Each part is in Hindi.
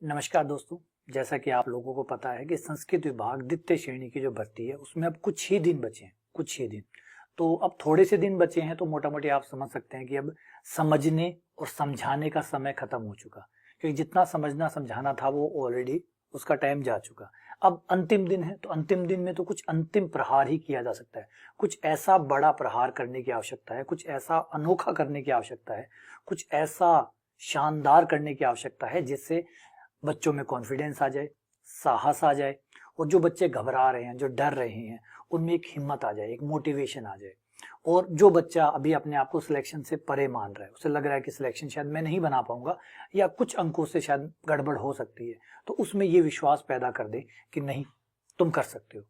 नमस्कार दोस्तों। जैसा कि आप लोगों को पता है कि संस्कृत विभाग द्वितीय श्रेणी की जो भर्ती है उसमें अब कुछ ही दिन बचे हैं, कुछ ही दिन। तो अब थोड़े से दिन बचे हैं तो मोटा मोटी आप समझ सकते हैं कि अब समझने और समझाने का समय खत्म हो चुका, क्योंकि जितना समझना समझाना था वो ऑलरेडी उसका टाइम जा चुका। अब अंतिम दिन है तो अंतिम दिन में तो कुछ अंतिम प्रहार ही किया जा सकता है। कुछ ऐसा बड़ा प्रहार करने की आवश्यकता है, कुछ ऐसा अनोखा करने की आवश्यकता है, कुछ ऐसा शानदार करने की आवश्यकता है जिससे बच्चों में कॉन्फिडेंस आ जाए, साहस आ जाए, और जो बच्चे घबरा रहे हैं, जो डर रहे हैं, उनमें एक हिम्मत आ जाए, एक मोटिवेशन आ जाए। और जो बच्चा अभी अपने आप को सिलेक्शन से परे मान रहा है, उसे लग रहा है कि सिलेक्शन शायद मैं नहीं बना पाऊंगा या कुछ अंकों से शायद गड़बड़ हो सकती है, तो उसमें ये विश्वास पैदा कर दे कि नहीं, तुम कर सकते हो।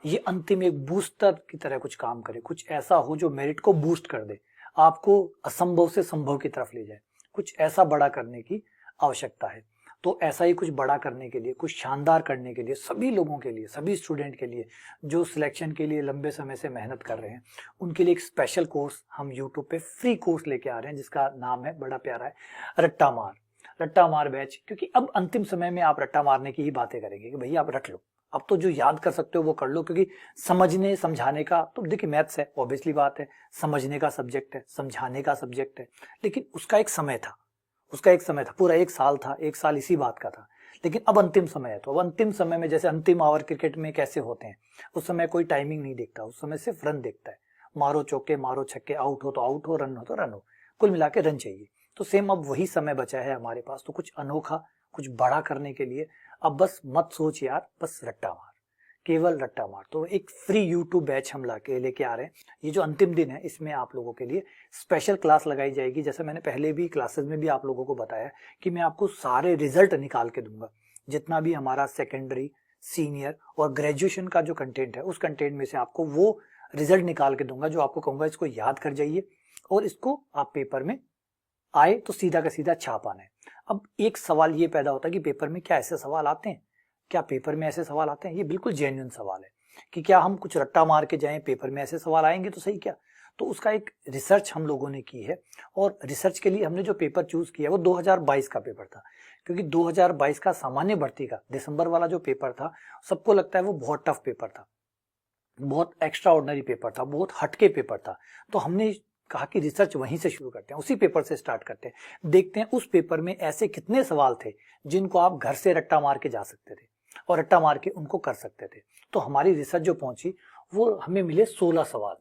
ये अंतिम एक बूस्टर की तरह कुछ काम करे, कुछ ऐसा हो जो मेरिट को बूस्ट कर दे, आपको असंभव से संभव की तरफ ले जाए। कुछ ऐसा बड़ा करने की आवश्यकता है। तो ऐसा ही कुछ बड़ा करने के लिए, कुछ शानदार करने के लिए, सभी लोगों के लिए, सभी स्टूडेंट के लिए जो सिलेक्शन के लिए लंबे समय से मेहनत कर रहे हैं, उनके लिए एक स्पेशल कोर्स हम यूट्यूब पे फ्री कोर्स लेके आ रहे हैं, जिसका नाम है, बड़ा प्यारा है, रट्टा मार। रट्टा मार बैच। क्योंकि अब अंतिम समय में आप रट्टा मारने की ही बातें करेंगे कि भैया आप रट लो, अब तो जो याद कर सकते हो वो कर लो, क्योंकि समझने समझाने का तो देखिए मैथ्स है, ऑब्वियसली बात है, समझने का सब्जेक्ट है, समझाने का सब्जेक्ट है, लेकिन उसका एक समय था, पूरा एक साल था, एक साल इसी बात का था। लेकिन अब अंतिम समय है, तो अब अंतिम समय में जैसे अंतिम ओवर क्रिकेट में कैसे होते हैं, उस समय कोई टाइमिंग नहीं देखता, उस समय सिर्फ रन देखता है। मारो चौके, मारो छक्के, आउट हो तो आउट हो, रन हो तो रन हो, कुल मिला के रन चाहिए। तो सेम अब वही समय बचा है हमारे पास, तो कुछ अनोखा, कुछ बड़ा करने के लिए अब बस मत सोच यार, बस रट्टा मार, केवल रट्टा मार। तो एक फ्री यूट्यूब बैच हम लेके आ रहे हैं। ये जो अंतिम दिन है, इसमें आप लोगों के लिए स्पेशल क्लास लगाई जाएगी। जैसे मैंने पहले भी क्लासेस में भी आप लोगों को बताया कि मैं आपको सारे रिजल्ट निकाल के दूंगा, जितना भी हमारा सेकेंडरी, सीनियर और ग्रेजुएशन का जो कंटेंट है, उस कंटेंट में से आपको वो रिजल्ट निकाल के दूंगा जो आपको कहूंगा इसको याद कर जाइए और इसको आप पेपर में आए तो सीधा का सीधा छाप आना है। अब एक सवाल ये पैदा होता है कि पेपर में क्या ऐसे सवाल आते हैं, क्या पेपर में ऐसे सवाल आते हैं? ये बिल्कुल जेन्युइन सवाल है कि क्या हम कुछ रट्टा मार के जाएं, पेपर में ऐसे सवाल आएंगे तो सही क्या? तो उसका एक रिसर्च हम लोगों ने की है, और रिसर्च के लिए हमने जो पेपर चूज किया वो 2022 का पेपर था। क्योंकि 2022 का सामान्य भर्ती का दिसंबर वाला जो पेपर था, सबको लगता है वो बहुत टफ पेपर था, बहुत एक्स्ट्रा ऑर्डिनरी पेपर था, बहुत हटके पेपर था। तो हमने कहा कि रिसर्च वहीं से शुरू करते हैं, उसी पेपर से स्टार्ट करते हैं, देखते हैं उस पेपर में ऐसे कितने सवाल थे जिनको आप घर से रट्टा मार के जा सकते थे और रट्टा मार के उनको कर सकते थे। तो हमारी रिसर्च जो पहुंची वो हमें मिले 16 सवाल,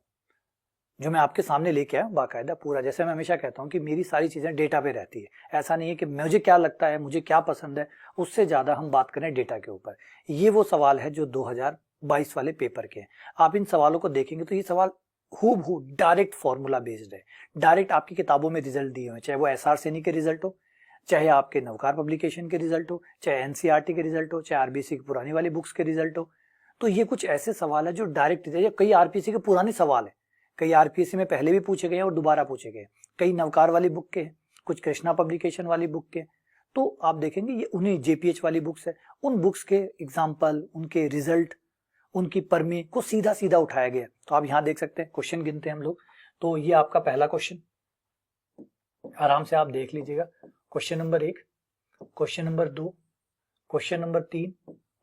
जो मैं आपके सामने लेके आया बाकायदा पूरा। जैसे मैं हमेशा कहता हूं कि मेरी सारी चीजें डेटा पे रहती है, ऐसा नहीं है कि मुझे क्या लगता है, मुझे क्या पसंद है, उससे ज्यादा हम बात करें डेटा के ऊपर। ये वो सवाल है जो 2022 वाले पेपर के हैं। आप इन सवालों को देखेंगे तो ये सवाल हूबहू डायरेक्ट फॉर्मूला बेस्ड है, डायरेक्ट आपकी किताबों में रिजल्ट दिए हुए, चाहे वो एसआर सैनी के रिजल्ट हो, चाहे आपके नवकार पब्लिकेशन के रिजल्ट हो, चाहे एनसीईआरटी के रिजल्ट हो, चाहे आरबीसी की पुरानी वाली बुक्स के रिजल्ट हो। तो ये कुछ ऐसे सवाल है जो डायरेक्ट, कई आरपीसी के पुराने सवाल है, कई आरपीसी में पहले भी पूछे गए और दोबारा पूछे गए, कई नवकार वाली बुक के हैं, कुछ कृष्णा पब्लिकेशन वाली बुक के। तो आप देखेंगे ये उन्हीं जेपीएच वाली बुक्स है, उन बुक्स के एग्जाम्पल, उनके रिजल्ट, उनकी परमी को सीधा सीधा उठाया गया। तो आप यहाँ देख सकते हैं, क्वेश्चन गिनते हैं हम लोग। तो ये आपका पहला क्वेश्चन, आराम से आप देख लीजिएगा। Question number 1, question number 2, question number 3,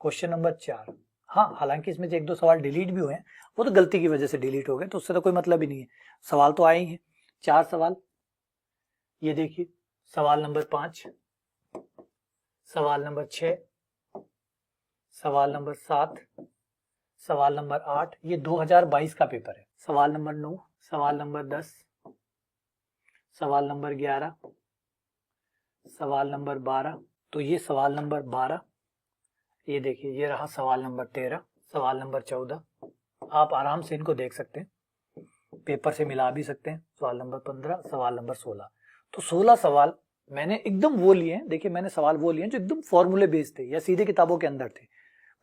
question number 4। हाँ, हालांकि इसमें से 1-2 सवाल डिलीट भी हुए हैं, वो तो गलती की वजह से डिलीट हो गए, तो उससे तो कोई मतलब ही नहीं है, सवाल तो आए ही हैं। 4 सवाल ये देखिए, सवाल नंबर 5, सवाल नंबर 6, सवाल नंबर 7, सवाल नंबर 8, ये 2022 का पेपर है। सवाल नंबर 9, सवाल नंबर 10, सवाल नंबर 11, सवाल नंबर 12। तो ये सवाल नंबर 12, ये देखिए ये रहा सवाल नंबर 13, सवाल नंबर 14। आप आराम से इनको देख सकते हैं, पेपर से मिला भी सकते हैं। सवाल नंबर 15, सवाल नंबर 16। तो 16 सवाल मैंने एकदम वो लिए हैं, देखिए मैंने सवाल वो लिए जो एकदम फॉर्मूले बेस्ड थे या सीधे किताबों के अंदर थे।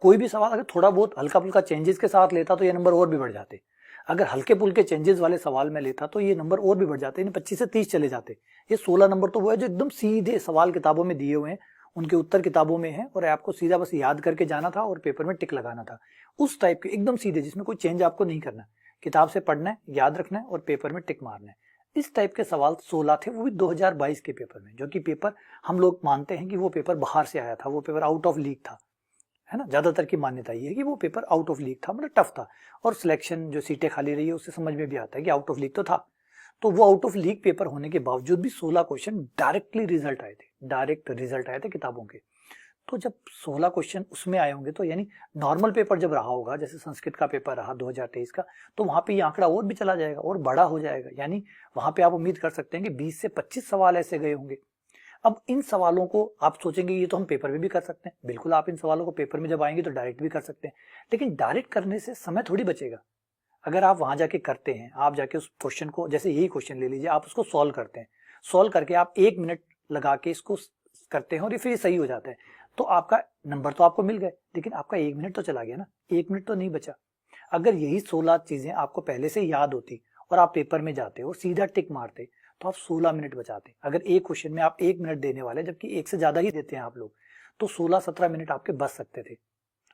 कोई भी सवाल अगर थोड़ा बहुत हल्का फुल्का चेंजेस के साथ लेता तो ये नंबर और भी बढ़ जाते। अगर हल्के फुल्के चेंजेस वाले सवाल में लेता तो ये नंबर और भी बढ़ जाते, 25 से 30 चले जाते। ये 16 नंबर तो वो है जो एकदम सीधे सवाल किताबों में दिए हुए हैं, उनके उत्तर किताबों में है, और आपको सीधा बस याद करके जाना था और पेपर में टिक लगाना था। उस टाइप के एकदम सीधे, जिसमें कोई चेंज आपको नहीं करना, किताब से पढ़ना है, याद रखना है और पेपर में टिक मारना है। इस टाइप के सवाल 16 थे, वो भी 2022 के पेपर में, जो कि पेपर हम लोग मानते हैं कि वो पेपर बाहर से आया था, वो पेपर आउट ऑफ लीग था, है ना। ज्यादातर की मान्यता ये है कि वो पेपर आउट ऑफ लीग था, मतलब टफ था। और सिलेक्शन जो सीटें खाली रही है उससे समझ में भी आता है कि आउट ऑफ लीग तो था। तो वो आउट ऑफ लीग पेपर होने के बावजूद भी 16 क्वेश्चन डायरेक्टली रिजल्ट आए थे, डायरेक्ट रिजल्ट आए थे किताबों के। तो जब 16 क्वेश्चन उसमें आए होंगे, तो यानी नॉर्मल पेपर जब रहा होगा, जैसे संस्कृत का पेपर रहा 2023 का, तो वहां पे ये आंकड़ा और भी चला जाएगा और बड़ा हो जाएगा। यानी वहां पे आप उम्मीद कर सकते हैं कि 20 से 25 सवाल ऐसे गए होंगे। अब इन सवालों को आप सोचेंगे ये तो हम पेपर में भी कर सकते हैं। बिल्कुल, आप इन सवालों को पेपर में जब आएंगे तो डायरेक्ट भी कर सकते हैं, लेकिन डायरेक्ट करने से समय थोड़ी बचेगा। अगर आप वहां जाके करते हैं, आप जाके उस क्वेश्चन को, जैसे यही क्वेश्चन ले लीजिए, आप उसको सॉल्व करते हैं, सॉल्व करके आप 1 मिनट लगा के इसको करते हैं और ये फिर सही हो जाता है, तो आपका नंबर तो आपको मिल गए, लेकिन आपका 1 मिनट तो चला गया ना, 1 मिनट तो नहीं बचा। अगर यही 16 चीजें आपको पहले से याद होती और आप पेपर में जाते और सीधा टिक मारते, तो आप 16 मिनट बचाते। अगर एक क्वेश्चन में आप 1 मिनट देने वाले, जबकि 1 से ज्यादा ही देते हैं आप लोग, तो 16-17 मिनट आपके बच सकते थे।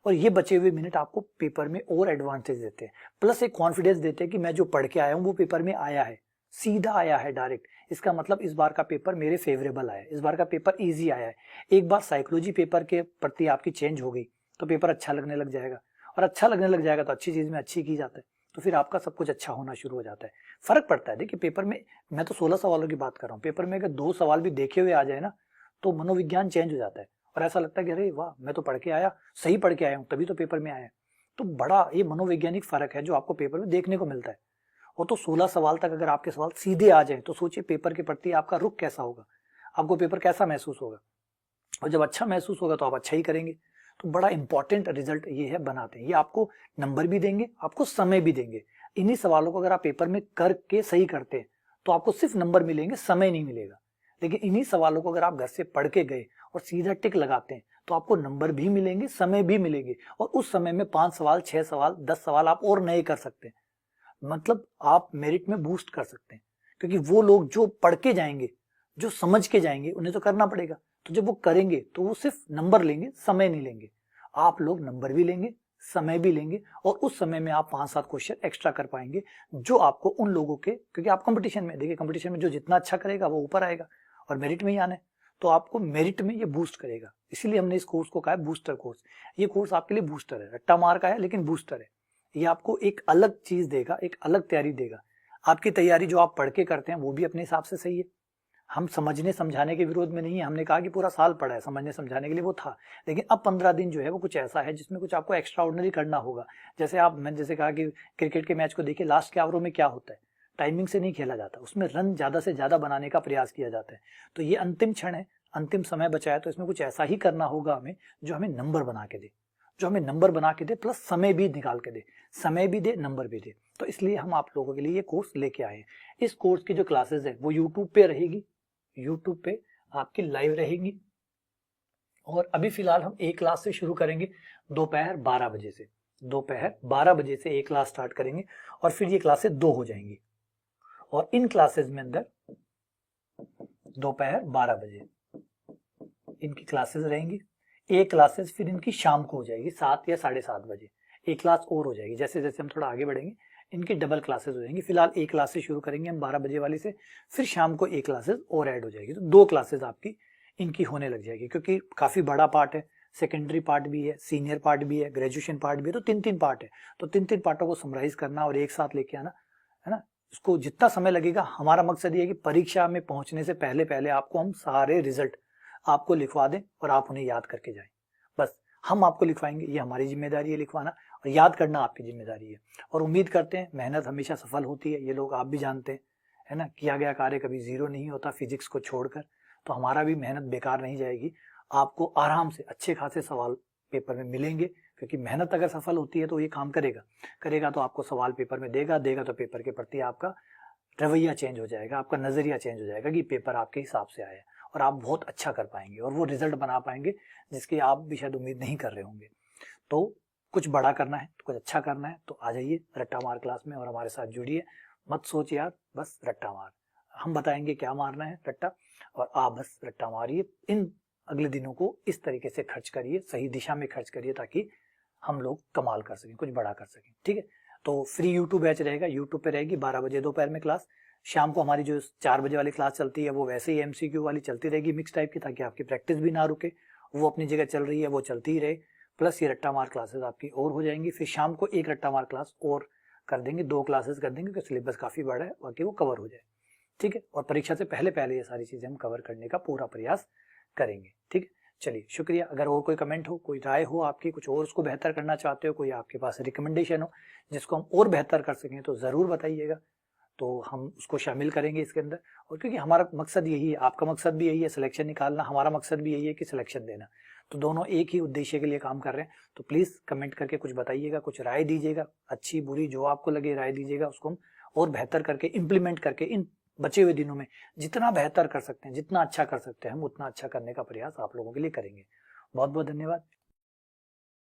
और ये बचे हुए मिनट आपको पेपर में और एडवांटेज देते हैं, प्लस एक कॉन्फिडेंस देते हैं कि मैं जो पढ़ के आया हूँ वो पेपर में आया है, सीधा आया है डायरेक्ट। इसका मतलब इस बार का पेपर मेरे फेवरेबल आया है, इस बार का पेपर इजी आया है। एक बार साइकोलॉजी पेपर के प्रति आपकी चेंज हो गई तो पेपर अच्छा लगने लग जाएगा, और अच्छा लगने लग जाएगा तो अच्छी चीज में अच्छी की जाता है, तो फिर आपका सब कुछ अच्छा होना शुरू हो जाता है। फर्क पड़ता है। देखिए पेपर में, मैं तो 16 सवालों की बात कर रहा हूँ, पेपर में अगर 2 सवाल भी देखे हुए आ जाए ना, तो मनोविज्ञान चेंज हो जाता है और ऐसा लगता है कि अरे वाह, मैं तो पढ़ के आया, सही पढ़ के आया हूँ, तभी तो पेपर में आया। तो बड़ा ये मनोवैज्ञानिक फर्क है जो आपको पेपर में देखने को मिलता है। वो तो 16 सवाल तक अगर आपके सवाल सीधे आ जाए तो सोचिए पेपर के प्रति आपका रुख कैसा होगा, आपको पेपर कैसा महसूस होगा। और जब अच्छा महसूस होगा तो आप अच्छा ही करेंगे। तो बड़ा इंपॉर्टेंट रिजल्ट ये है बनाते हैं, ये आपको नंबर भी देंगे, आपको समय भी देंगे। इन्हीं सवालों को अगर आप पेपर में करके सही करते हैं तो आपको सिर्फ नंबर मिलेंगे, समय नहीं मिलेगा। लेकिन इन्हीं सवालों को अगर आप घर से पढ़ के गए और सीधा टिक लगाते हैं तो आपको नंबर भी मिलेंगे, समय भी मिलेंगे, और उस समय में 5 सवाल, 6 सवाल, 10 सवाल आप और नए कर सकते हैं। मतलब आप मेरिट में बूस्ट कर सकते हैं, क्योंकि वो लोग जो पढ़ के जाएंगे, जो समझ के जाएंगे, उन्हें तो करना पड़ेगा। तो जब वो करेंगे तो वो सिर्फ नंबर लेंगे, समय नहीं लेंगे। आप लोग नंबर भी लेंगे, समय भी लेंगे, और उस समय में आप 5-7 क्वेश्चन एक्स्ट्रा कर पाएंगे, जो आपको उन लोगों के, क्योंकि आप कंपटीशन में, देखिए कंपटीशन में जो जितना अच्छा करेगा वो ऊपर आएगा और मेरिट में ही आना है, तो आपको मेरिट में ये बूस्ट करेगा। इसीलिए हमने इस कोर्स को कहा है बूस्टर कोर्स। ये कोर्स आपके लिए बूस्टर है, रट्टा मार का है लेकिन बूस्टर है। ये आपको एक अलग चीज देगा, एक अलग तैयारी देगा। आपकी तैयारी जो आप पढ़ के करते हैं वो भी अपने हिसाब से सही है, हम समझने समझाने के विरोध में नहीं है। हमने कहा कि पूरा साल पढ़ा है, समझने समझाने के लिए वो था, लेकिन अब 15 दिन जो है वो कुछ ऐसा है जिसमें कुछ आपको एक्स्ट्रा ऑर्डिनरी करना होगा। मैंने जैसे कहा कि क्रिकेट के मैच को देखिए, लास्ट के ओवरों में क्या होता है, टाइमिंग से नहीं खेला जाता, उसमें रन ज्यादा से ज्यादा बनाने का प्रयास किया जाता है। तो ये अंतिम क्षण है, अंतिम समय बचा है, तो इसमें कुछ ऐसा ही करना होगा हमें जो हमें नंबर बना के दे, जो हमें नंबर बना के दे, प्लस समय भी निकाल के दे, समय भी दे, नंबर भी दे। तो इसलिए हम आप लोगों के लिए ये कोर्स लेके आए हैं। इस कोर्स की जो क्लासेस है वो यूट्यूब पे रहेगी, यूट्यूब पे आपकी लाइव रहेगी। और अभी फिलहाल हम एक क्लास से शुरू करेंगे दोपहर 12 बजे से, दोपहर 12 बजे से एक क्लास स्टार्ट करेंगे, और फिर ये क्लासेस 2 हो जाएंगी। और इन क्लासेस में अंदर दोपहर 12 बजे इनकी क्लासेस रहेंगी। एक क्लासेस फिर इनकी शाम को हो जाएगी 7 या 7:30 बजे, एक क्लास और हो जाएगी। जैसे जैसे हम थोड़ा आगे बढ़ेंगे इनकी डबल क्लासेस हो जाएंगी। फिलहाल एक क्लास से शुरू करेंगे हम 12 बजे वाली से, फिर शाम को एक क्लासेस और ऐड हो जाएगी, तो 2 क्लासेस आपकी इनकी होने लग जाएगी। क्योंकि काफी बड़ा पार्ट है, सेकेंडरी पार्ट भी है, सीनियर पार्ट भी है, ग्रेजुएशन पार्ट भी है, तो 3-3 पार्ट है। तो 3-3 पार्टों को समराइज करना और एक साथ लेके आना, है ना। इसको जितना समय लगेगा, हमारा मकसद ये है कि परीक्षा में पहुंचने से पहले पहले आपको हम सारे रिजल्ट आपको लिखवा दें और आप उन्हें याद करके जाएं। बस हम आपको लिखवाएंगे, ये हमारी जिम्मेदारी है लिखवाना, और याद करना आपकी जिम्मेदारी है। और उम्मीद करते हैं, मेहनत हमेशा सफल होती है, ये लोग आप भी जानते हैं, है ना। किया गया कार्य कभी जीरो नहीं होता, फिजिक्स को छोड़कर। तो हमारा भी मेहनत बेकार नहीं जाएगी, आपको आराम से अच्छे खासे सवाल पेपर में मिलेंगे, क्योंकि मेहनत अगर सफल होती है तो ये काम करेगा, करेगा तो आपको सवाल पेपर में देगा, देगा तो पेपर के प्रति आपका रवैया चेंज हो जाएगा, आपका नजरिया चेंज हो जाएगा कि पेपर आपके हिसाब से आया, और आप बहुत अच्छा कर पाएंगे और वो रिजल्ट बना पाएंगे जिसकी आप भी शायद उम्मीद नहीं कर रहे होंगे। तो कुछ बड़ा करना है, तो कुछ अच्छा करना है, तो आ जाइए रट्टा मार क्लास में और हमारे साथ जुड़िए। मत सोच यार, बस रट्टा मार, हम बताएंगे क्या मारना है रट्टा, और आप बस रट्टा मारिए। इन अगले दिनों को इस तरीके से खर्च करिए, सही दिशा में खर्च करिए, ताकि हम लोग कमाल कर सकें, कुछ बड़ा कर सकें। ठीक है, तो फ्री यूट्यूब बैच रहेगा, यूट्यूब पे रहेगी 12 बजे दोपहर में क्लास। शाम को हमारी जो 4 बजे वाली क्लास चलती है वो वैसे ही MCQ वाली चलती रहेगी मिक्स टाइप की, ताकि आपकी प्रैक्टिस भी ना रुके, वो अपनी जगह चल रही है वो चलती ही रहे, प्लस ये रट्टा मार क्लासेस आपकी और हो जाएंगी। फिर शाम को एक रट्टा मार क्लास और कर देंगे, 2 क्लासेस कर देंगे, क्योंकि सिलेबस काफ़ी बड़ा है, बाकी वो कवर हो जाए, ठीक है। और परीक्षा से पहले पहले ये सारी चीज़ें हम कवर करने का पूरा प्रयास करेंगे, ठीक है। चलिए शुक्रिया। अगर और कोई कमेंट हो, कोई राय हो आपकी, कुछ और उसको बेहतर करना चाहते हो, कोई आपके पास रिकमेंडेशन हो जिसको हम और बेहतर कर सकें, तो ज़रूर बताइएगा, तो हम उसको शामिल करेंगे इसके अंदर। और क्योंकि हमारा मकसद यही है, आपका मकसद भी यही है सिलेक्शन निकालना, हमारा मकसद भी यही है कि सिलेक्शन देना, तो दोनों एक ही उद्देश्य के लिए काम कर रहे हैं। तो प्लीज़ कमेंट करके कुछ बताइएगा, कुछ राय दीजिएगा, अच्छी बुरी जो आपको लगे राय दीजिएगा, उसको हम और बेहतर करके इम्प्लीमेंट करके इन बचे हुए दिनों में जितना बेहतर कर सकते हैं, जितना अच्छा कर सकते हैं हम, उतना अच्छा करने का प्रयास आप लोगों के लिए करेंगे। बहुत बहुत धन्यवाद।